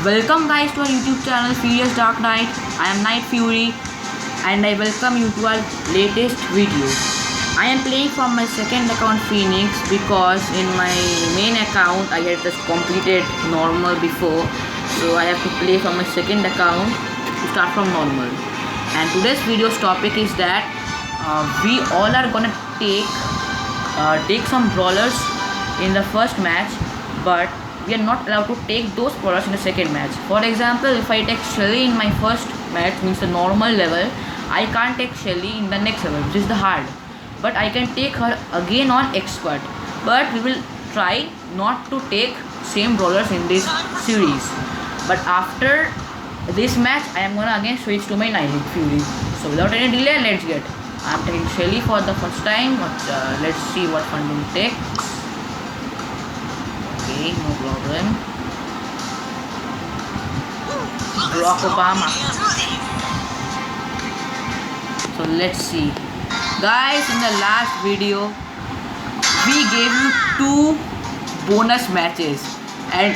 Welcome guys to our YouTube channel Furious Dark Knight. I am Night Fury and I welcome you to our latest video. I am playing from my second account Phoenix because in my main account I had just completed normal before, so I have to play from my second account to start from normal. And today's video's topic is that we all are gonna take some brawlers in the first match, but we are not allowed to take those brawlers in the second match. For example, if I take Shelly in my first match, means the normal level, I can't take Shelly in the next level, which is the hard, but I can take her again on expert. But we will try not to take same brawlers in this series. But after this match, I am gonna again switch to my Night Fury. So without any delay, let's get. I am taking Shelly for the first time, but let's see what fun will take. Okay, no problem. Barack Obama. So let's see. Guys, in the last video, we gave you 2 bonus matches. And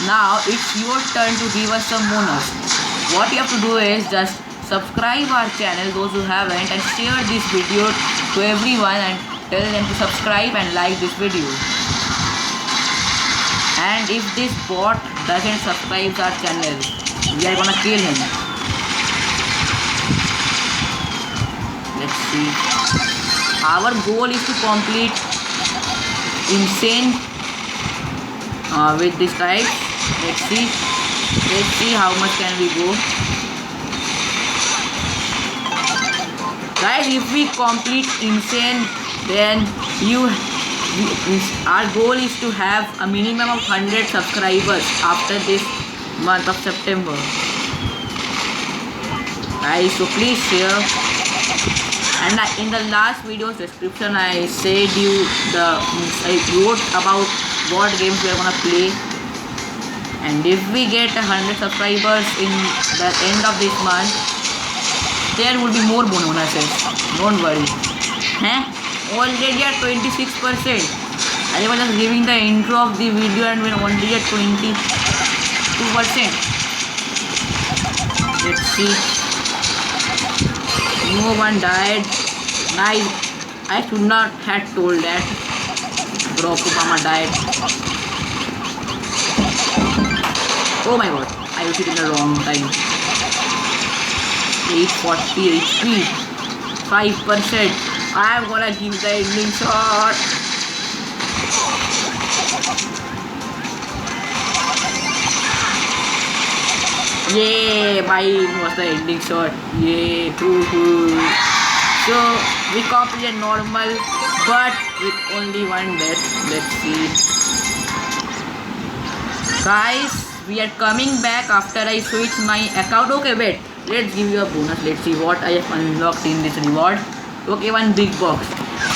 now it's your turn to give us some bonus. What you have to do is just subscribe our channel, those who haven't, and share this video to everyone and tell them to subscribe and like this video. And if this bot doesn't subscribe our channel, we are gonna kill him. Let's see. Our goal is to complete insane with this type. Let's see how much can we go. Guys, if we complete insane, then our goal is to have a minimum of 100 subscribers after this month of September. Guys, so please share. And in the last video's description, I said I wrote about what games we are gonna play. And if we get 100 subscribers in the end of this month, there will be more bonuses. Don't worry. Already at 26%. I was just giving the intro of the video and we're already at 22%. Let's see. No one died. Nice. I should not have told that. Barack Obama died. Oh my god. I was it in the wrong time. 840 HP. 5%. I'm gonna give the ending shot. Yay, mine was the ending shot. Yay, So we completed normal, but with only 1 death. Let's see. Guys, we are coming back after I switch my account. Okay, wait. Let's give you a bonus. Let's see what I have unlocked in this reward. Okay, 1 big box.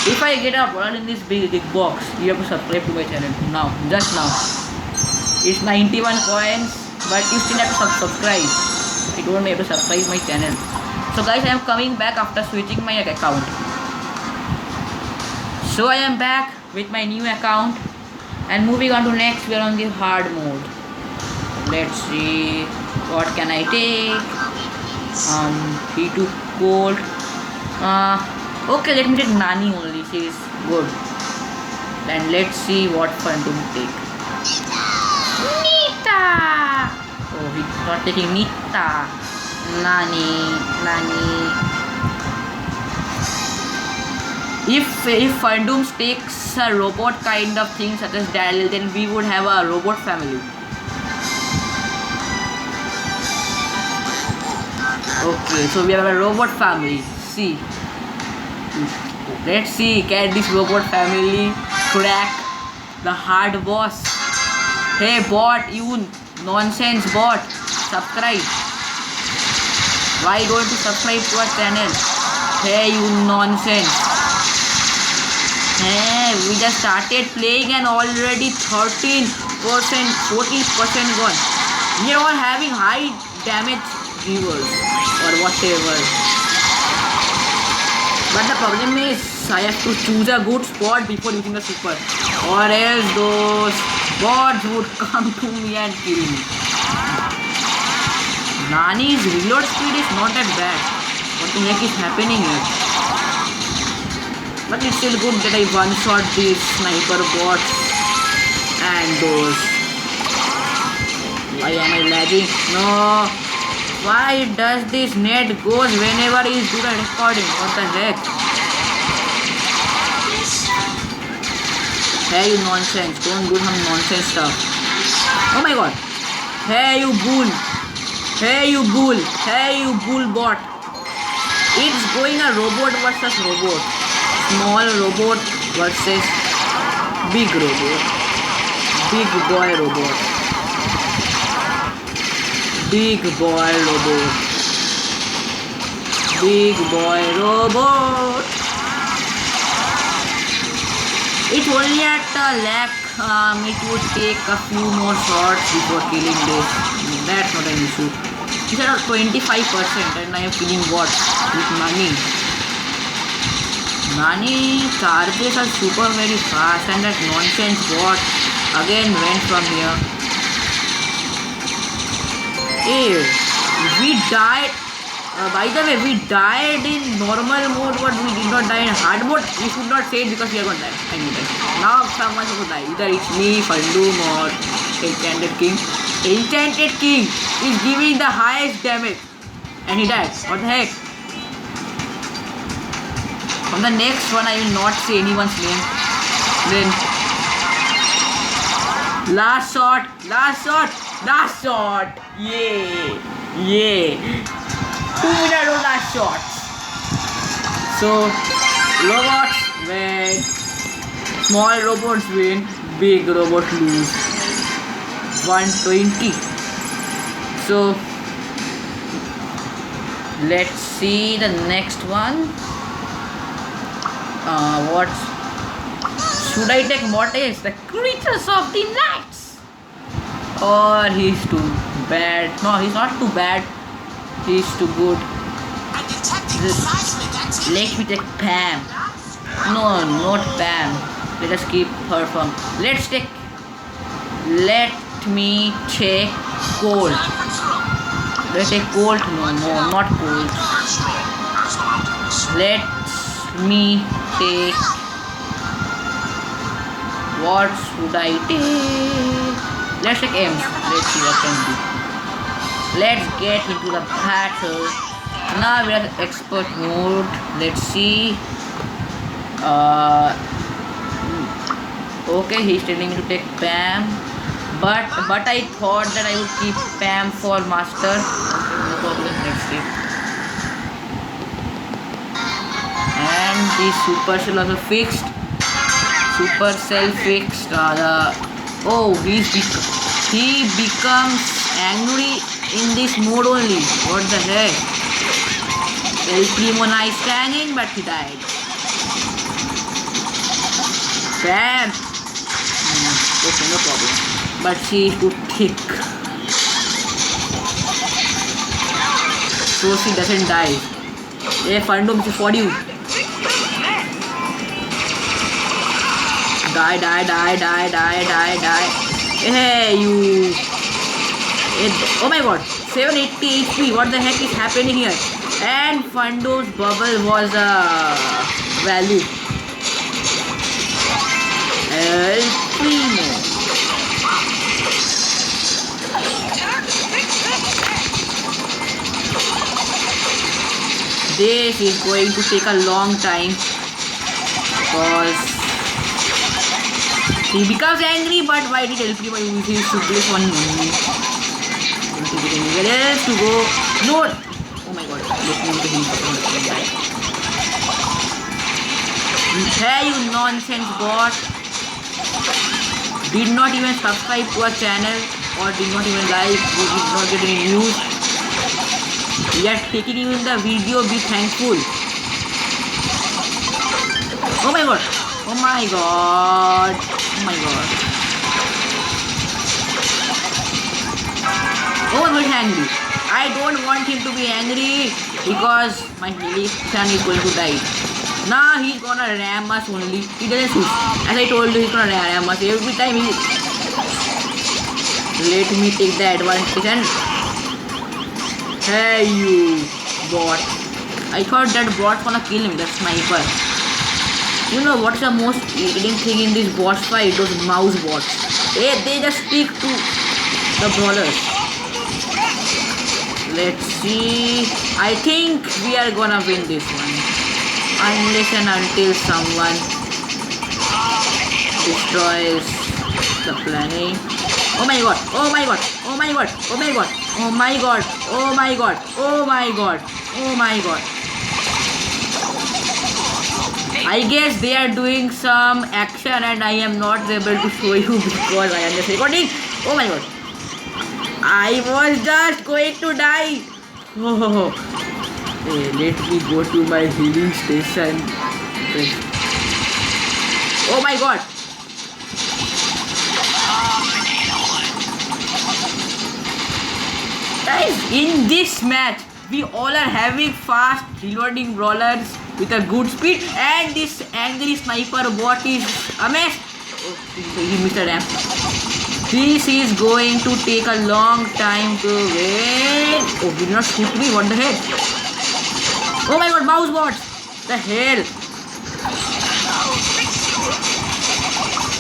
If I get a brawler in this big box, you have to subscribe to my channel now, just now. It's 91 coins, but you still have to subscribe. If you don't have to subscribe my channel. So guys, I am coming back after switching my account. So I am back with my new account, and moving on to next, we are on the hard mode. Let's see what can I take. P2 Colt. Okay, let me take Nani only. She is good. And let's see what fun to take. Nita. Oh, he's not taking Nita. Nani. If Fundooms takes a robot kind of thing such as Daryl, then we would have a robot family. Okay, so we have a robot family. See. Let's see, can this robot family crack the hard boss? Hey bot, you nonsense bot, subscribe. Why don't you subscribe to our channel? Hey, you nonsense. Hey, we just started playing and already 13%, 40% gone. We are all having high damage viewers or whatever. But the problem is I have to choose a good spot before using the super, or else those bots would come to me and kill me. Nani's reload speed is not that bad. What the heck is happening here? But it's still good that I one-shot these sniper bots and those. Why am I lagging? No. Why does this net goes whenever he is doing the recording? What the heck? Hey, you nonsense. Don't do some nonsense stuff. Oh my god. Hey, you bull. Hey, you bull. Hey, you bull bot. It's going a robot versus robot. Small robot versus big robot. Big boy robot. Big boy robot. Big boy robot. It only at lack. It would take a few more shots before killing this. That's not an issue. It's at 25% and I am killing bots with Nani. Nani charges are super very fast and that nonsense bot again went from here. Hey, we died. By the way, we died in normal mode, but we did not die in hard mode. We should not say it because we are going to die. I mean, now someone is going to die. Either it's me, Fandoom, or Enchanted King. Enchanted King is giving the highest damage, and he died. What the heck? From the next one, I will not say anyone's name. Then last shot, last shot, last shot. Yay, yay. 2 minutes of last shots. So robots win, small robots win, big robots lose. 120. So let's see the next one. What should I take? What is the creatures of the nights? Or he's too bad? No, he's not too bad. He's too good. Let me take Pam. No, not Pam. Let us keep her from. Let me take Colt. Let's take Colt. No, not Colt. Let me take. What should I take? Let's take M. Let's see what can do. Let's get into the battle. Now we are in expert mode. Let's see. Okay, he's telling me to take Pam, but I thought that I would keep Pam for master. No problem. Let's see. And the Supercell also fixed. Supercell fixed. He becomes angry in this mode only. What the heck? El Primo nice standing, but he died. Bad. Okay, no problem. But she is too thick, so she doesn't die. Hey, Fandoom, it's for you. Die. Hey, you. Oh my god, 780 HP. What the heck is happening here? And Fandoom's bubble was value. El Primo. This is going to take a long time because he becomes angry. But why did El Primo use his stupid one only? Where else to go? No! Oh my god, let me into him. Hey, you nonsense bot! Did not even subscribe to our channel or did not even like, we did not get any news. We are taking you in the video, be thankful. Oh my god! Oh my god! Oh my god! Oh, I'm very angry. I don't want him to be angry because my Helican is going to die. Nah, he's gonna ram us only. He doesn't shoot. As I told you, he's gonna ram us every time. Let me take the advantage and Hey you bot. I thought that bot gonna kill him, that sniper. You know what's the most irritating thing in this boss fight? Those mouse bots. They just stick to the brawlers. Let's see. I think we are gonna win this one. Unless and until someone destroys the planet. Oh my god, oh my god, oh my god, oh my god, oh my god, oh my god, oh my god, oh my god. I guess they are doing some action and I am not able to show you because I am just recording. Oh my god. I was just going to die. Oh. Hey, let me go to my healing station. Oh my god. Guys, in this match, we all are having fast reloading brawlers with a good speed, and this angry sniper bot is a mess. Oh, he missed a ramp. This is going to take a long time to win. Oh, he did not shoot me. What the heck? Oh my god, mouse bots. The hell?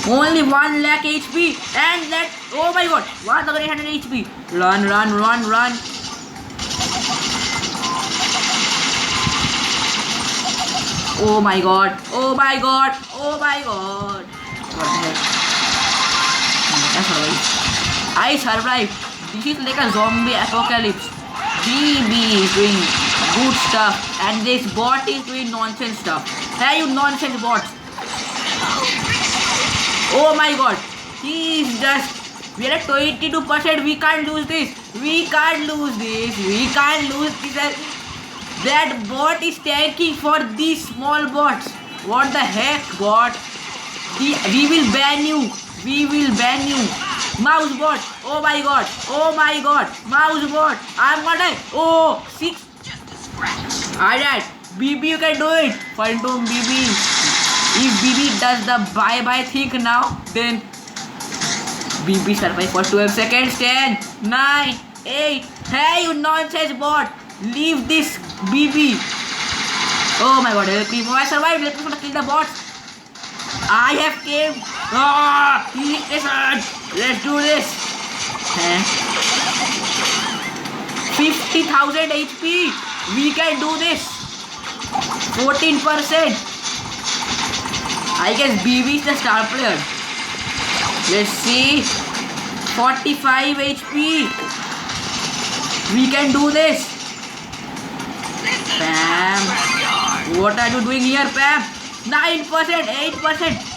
Only 1 lakh HP and that. Oh my god, 1800 HP. Run, run, run, run. Oh my god, oh my god, oh my god. What the heck? I survived. This is like a zombie apocalypse. BB is doing good stuff and this bot is doing nonsense stuff. Hey you nonsense bots. Oh my god. He is just. We are at 22%. We can't lose this. We can't lose this. We can't lose this. That bot is tanking for these small bots. What the heck, bot? We will ban you. We will ban you. Mouse bot. Oh my god. Oh my god. Mouse bot. I'm gonna. Oh, 6. Alright. BB, you can do it. Phantom BB. If BB does the bye-bye thing now, then BB survive for 12 seconds. 10, 9, 8. Hey, you nonsense bot. Leave this BB. Oh my god, help me. I survived. Let me kill the bots. I have came. Listen. Let's do this. 50,000 HP. We can do this. 14%. I guess BB is the star player. Let's see. 45 HP. We can do this. Pam. What are you doing here, Pam? 9%, 8%.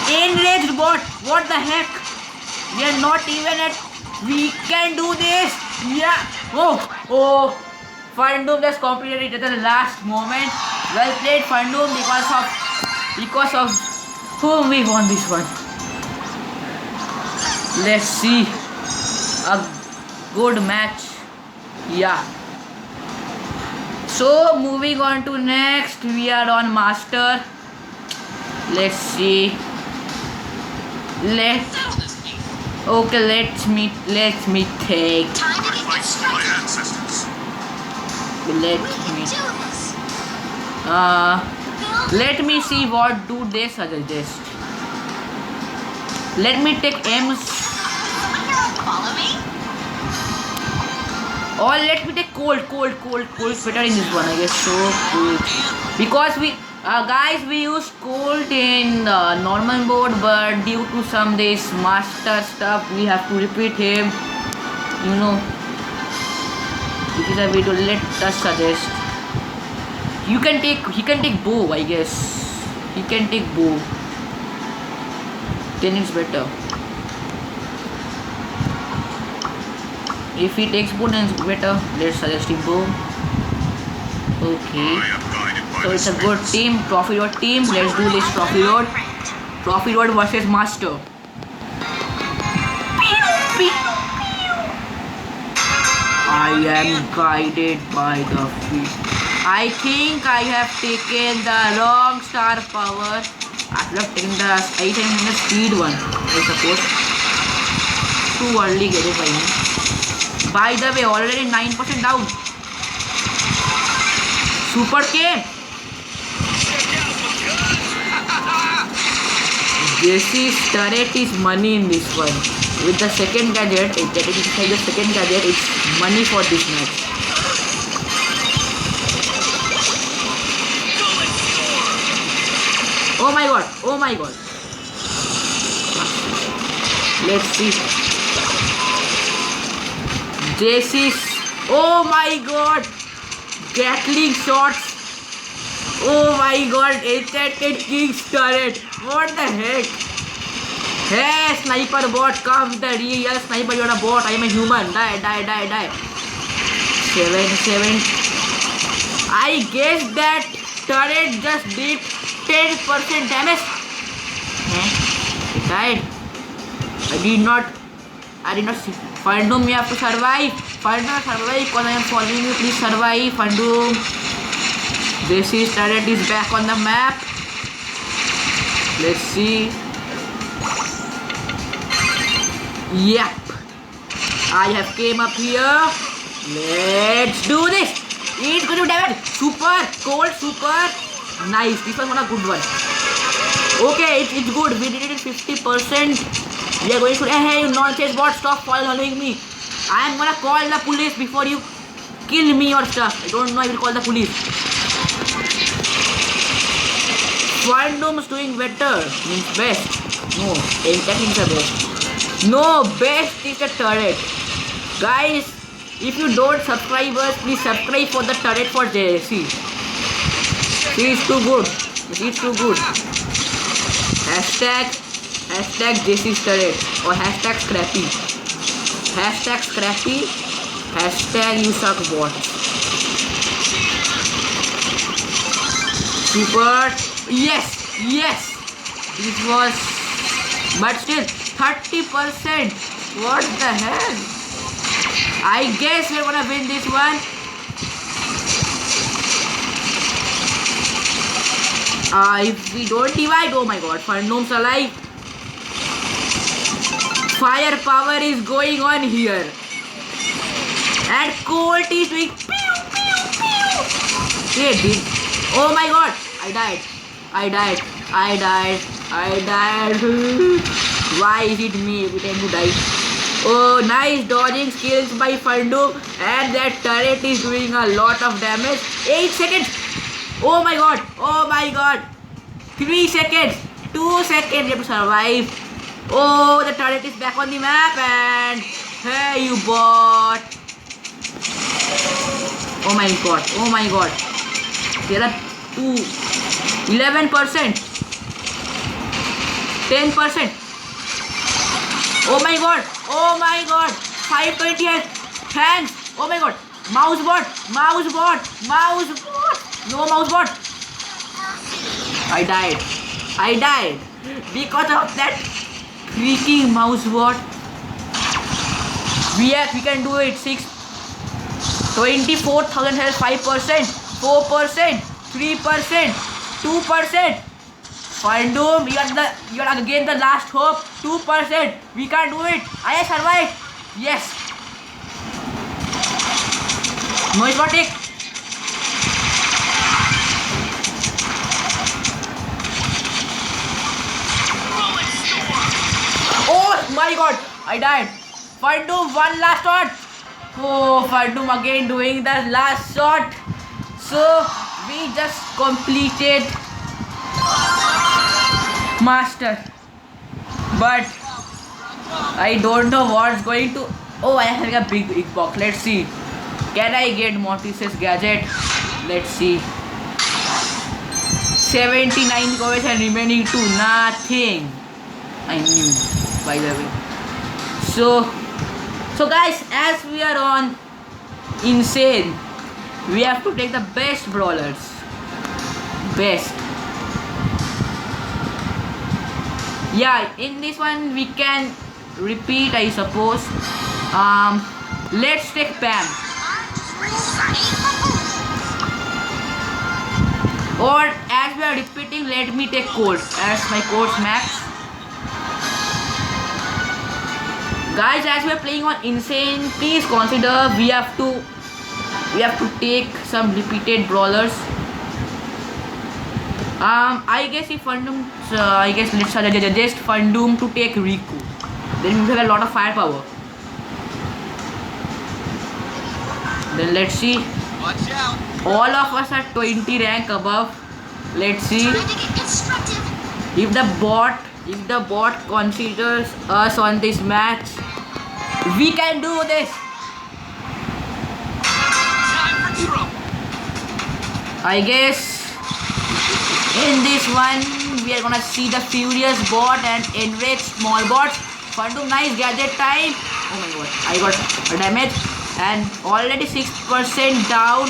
Enraged bot. What the heck? We are not even at. We can do this. Yeah. Oh. Fandom just completed it at the last moment. Well played, Fandom, because of whom we won this one. Let's see. A good match. Yeah. So moving on to next, we are on Master. Let's see. Let me take. Let me see what do they suggest. Let me take M's. Or let me take Colt. Colt's better in this one, I guess. So cool. Because we guys, we use Colt in normal mode, but due to some this master stuff, we have to repeat him. You know. This is a video. Let us suggest. He can take bow, I guess. He can take bow. Then it's better. If he takes bow, then it's better. Let's suggest him bow. Okay. So it's a good team. Trophy Road team. Let's do this Trophy Road. Trophy Road versus Master. I am guided by the feet. I think I have taken the wrong star power. I should have taken the speed one, I suppose. too early get it by me. By the way, already 9% down. Super came. Jesse's turret is money in this one. With the second gadget, it's money for this match. Oh my god, oh my god. Let's see. Jesse's, oh my god. Gatling shots. Oh my god, enchanted King's turret. What the heck? Hey, sniper bot, come the real sniper. You're a bot. I am a human. Die. 7. I guess that turret just did 10% damage. It died. I did not see. Fandom, you have to survive. Fandom, survive because I am following you. Please survive, Fandom. This is turret is back on the map. Let's see. Yep. I have came up here. Let's do this. It's going to damage. Super. Cold super. Nice. This was one a good one. Okay, it's good. We did it in 50%. We are going to... Hey, you nonsense bot. Stop following me. I am going to call the police before you kill me or stuff. I don't know. I will call the police. Fandom's doing better. Means best. No, that means the best. No, best is the turret. Guys, if you don't subscribe us, please subscribe for the turret for Jesse. She is too good. She's too good. Hashtag Jesse's turret. Or hashtag Scrappy. Hashtag Scrappy. Hashtag you suck bot. Super. Yes. This was, but still 30%. What the hell? I guess we're gonna win this one. If we don't divide, oh my god, Fandom's alive. Firepower is going on here, and Colt is doing pew pew pew. Oh my god, I died. Why is it me every time you die? Oh, nice dodging skills by Fandom, and that turret is doing a lot of damage. 8 seconds. Oh my god. 3 seconds. 2 seconds. You have to survive. Oh, the turret is back on the map, and hey, you bot. Oh my god. There are 11%. 10%. Oh my god. 520 health. Thanks. Oh my god. Mouse bot. No mouse bot. I died because of that freaking mouse bot. We can do it. 24,000 health. 5%, 4%, 3%, 2%. Fandom, you are again the last hope. 2%. We can do it. I survived. Yes. Noise bot. Oh my god, I died. Fandom, one last shot. Oh, Fandom again doing the last shot. So we just completed master, but I don't know what's going to. Oh, I have a big box. Let's see. Can I get Mortis's gadget? Let's see. 79 coins and remaining 2. Nothing. I knew, by the way. So guys, as we are on insane, we have to take the best brawlers. Best. Yeah, in this one we can repeat, I suppose. Let's take Pam. Or as we are repeating, let me take Colt as my Colt's max. Guys, as we are playing on insane, please consider we have to take some repeated brawlers. I guess if Fundoom, I guess let's suggest Fundoom to take Riku. Then we have a lot of firepower. Then let's see. Watch out. All of us are 20 rank above. Let's see if the bot considers us on this match. We can do this. Time for trouble. I guess in this one we are gonna see the Furious bot and enrich small bots. Fundoom, nice gadget time. Oh my god, I got a damage and already 6% down.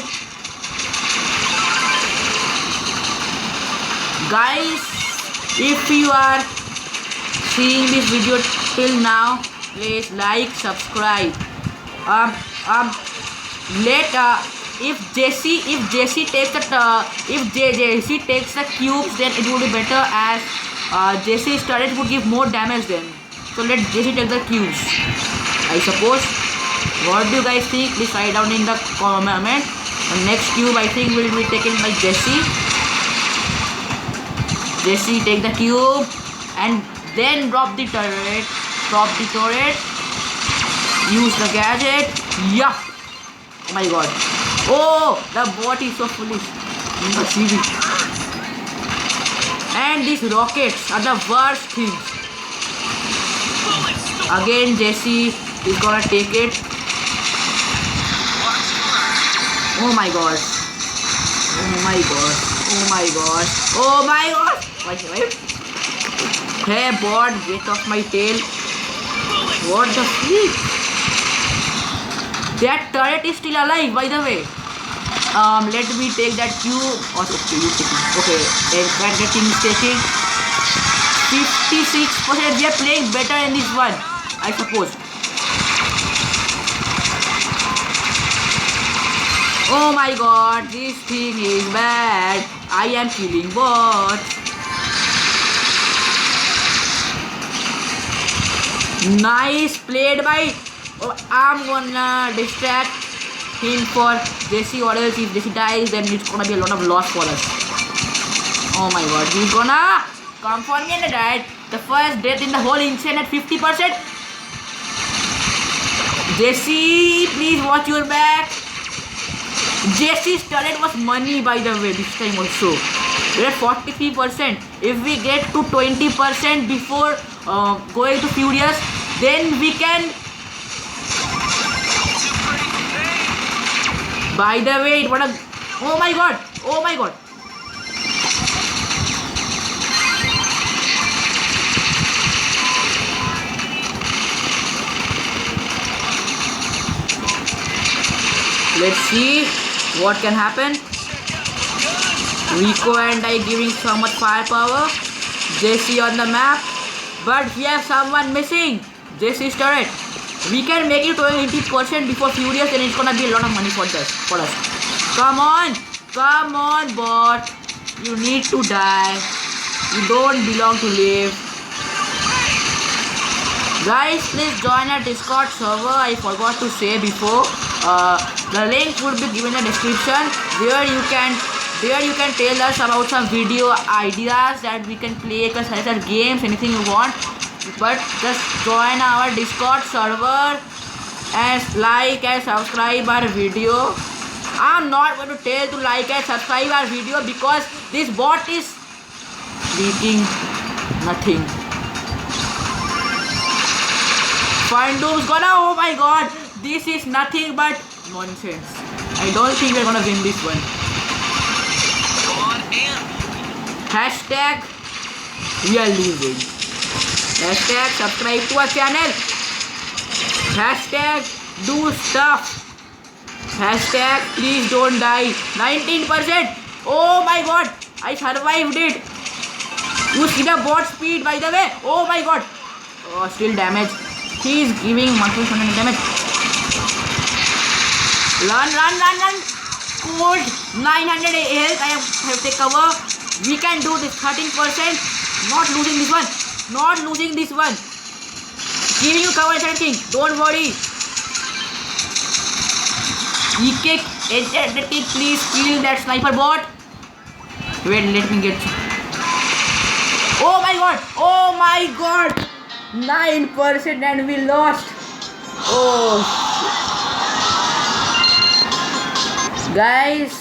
Guys, if you are seeing this video till now, please like, subscribe. If Jesse takes the cubes, then it would be better, as Jesse's turret would give more damage then. So let Jesse take the cubes, I suppose. What do you guys think? Please write down in the comment. The next cube I think will be taken by Jesse. Jesse, take the cube and then drop the turret. Use the gadget. Yeah. Oh my god. Oh, the bot is so foolish. And these rockets are the worst things. Again, Jesse is gonna take it. Oh my god. Oh my god. Oh my god. Oh my god. Hey bot, get off my tail. What the freak? That turret is still alive, by the way. Let me take that cube. Okay, you take it. Okay, that thing is taking 56%. We are playing better in this one, I suppose. Oh my god, this thing is bad. I am killing bots. Nice played by. Oh, I'm gonna distract him for Jesse, or else if Jesse dies, then it's gonna be a lot of loss for us. Oh my god, he's gonna come for me and I died. The first death in the whole insane at 50%. Jesse, please watch your back. Jesse's turret was money, by the way, this time also. We're at 43%. If we get to 20% before going to Furious, then we can. By the way, it was a. Oh my god! Oh my god! Let's see what can happen. Rico and I giving so much firepower. Jesse on the map, but we have someone missing. Jesse's turret. We can make it 20% before Furious, and it's gonna be a lot of money for us. Come on, bot. You need to die. You don't belong to live. Guys, please join our Discord server. I forgot to say before. The link would be given in the description, where you can tell us about some video ideas that we can play, such as games, anything you want. But just join our Discord server and like and subscribe our video. I'm not going to tell to like and subscribe our video because this bot is leaking nothing. Fundoom's gonna. Oh my god, this is nothing but nonsense. I don't think we're gonna win this one. Hashtag we are losing. Hashtag subscribe to our channel. Hashtag do stuff. Hashtag please don't die. 19%. Oh my god, I survived it. You see the bot speed, by the way. Oh my god. Oh, still damage. He is giving 100 damage. Run. Good. 900 health. I have to take cover. We can do this. 13%. Not losing this one. Giving you cover everything. Don't worry. Kick, please kill that sniper bot. Wait, let me get. Oh my god! Oh my god! 9% and we lost. Oh, guys,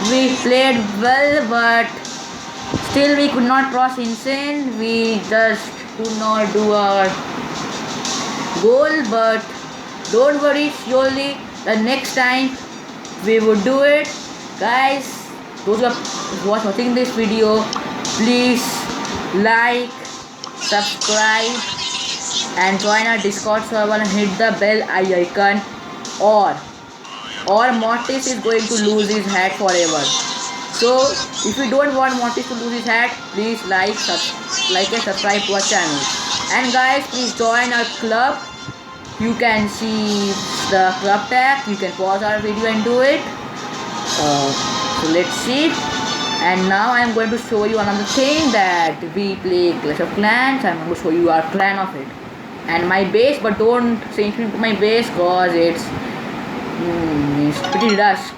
we played well, but still we could not cross insane. We just could not do our goal, but don't worry, surely the next time we would do it. Guys, those who are watching this video, please like, subscribe and join our Discord server and hit the bell icon, or Mortis is going to lose his hat forever. So if you don't want Mortis to lose his hat, please like and subscribe to our channel. And guys, please join our club. You can see the club tag. You can pause our video and do it. So let's see. And now I'm going to show you another thing that we play Clash of Clans. I'm going to show you our clan of it and my base, but don't change me to my base cause it's pretty dust.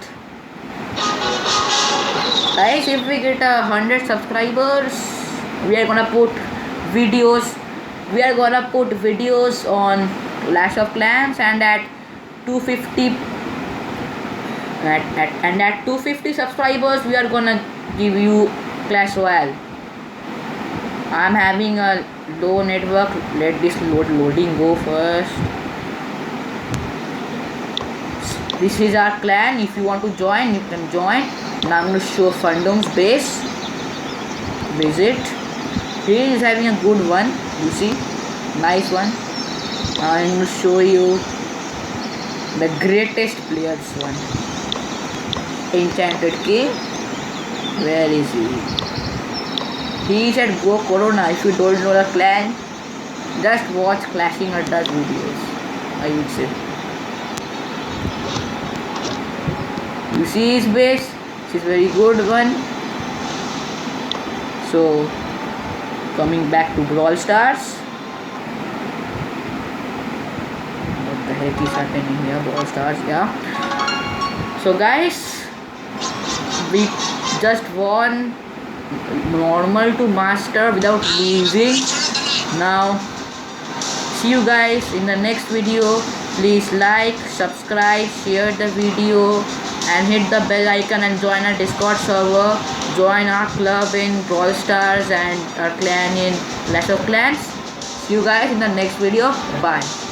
Guys, if we get 100 subscribers, we are gonna put videos. We are gonna put videos on Clash of Clans, and at 250 at 250 subscribers, we are gonna give you Clash Royale. I'm having a low network. Let this loading go first. This is our clan. If you want to join, you can join. Now I'm going to show Fundum's base. Visit. He is having a good one. You see, nice one. Now I'm going to show you the greatest players one. Enchanted King. Where is he? He is at Go Corona. If you don't know the clan, just watch Clashing Adda's videos, I would say. You see his base? It's a very good one. So, coming back to Brawl Stars. What the heck is happening here? Brawl Stars, yeah. So guys, we just won normal to master without losing. Now see you guys in the next video. Please like, subscribe, share the video and hit the bell icon and join our Discord server. Join our club in Brawl Stars and our clan in Clash of Clans. See you guys in the next video. Bye.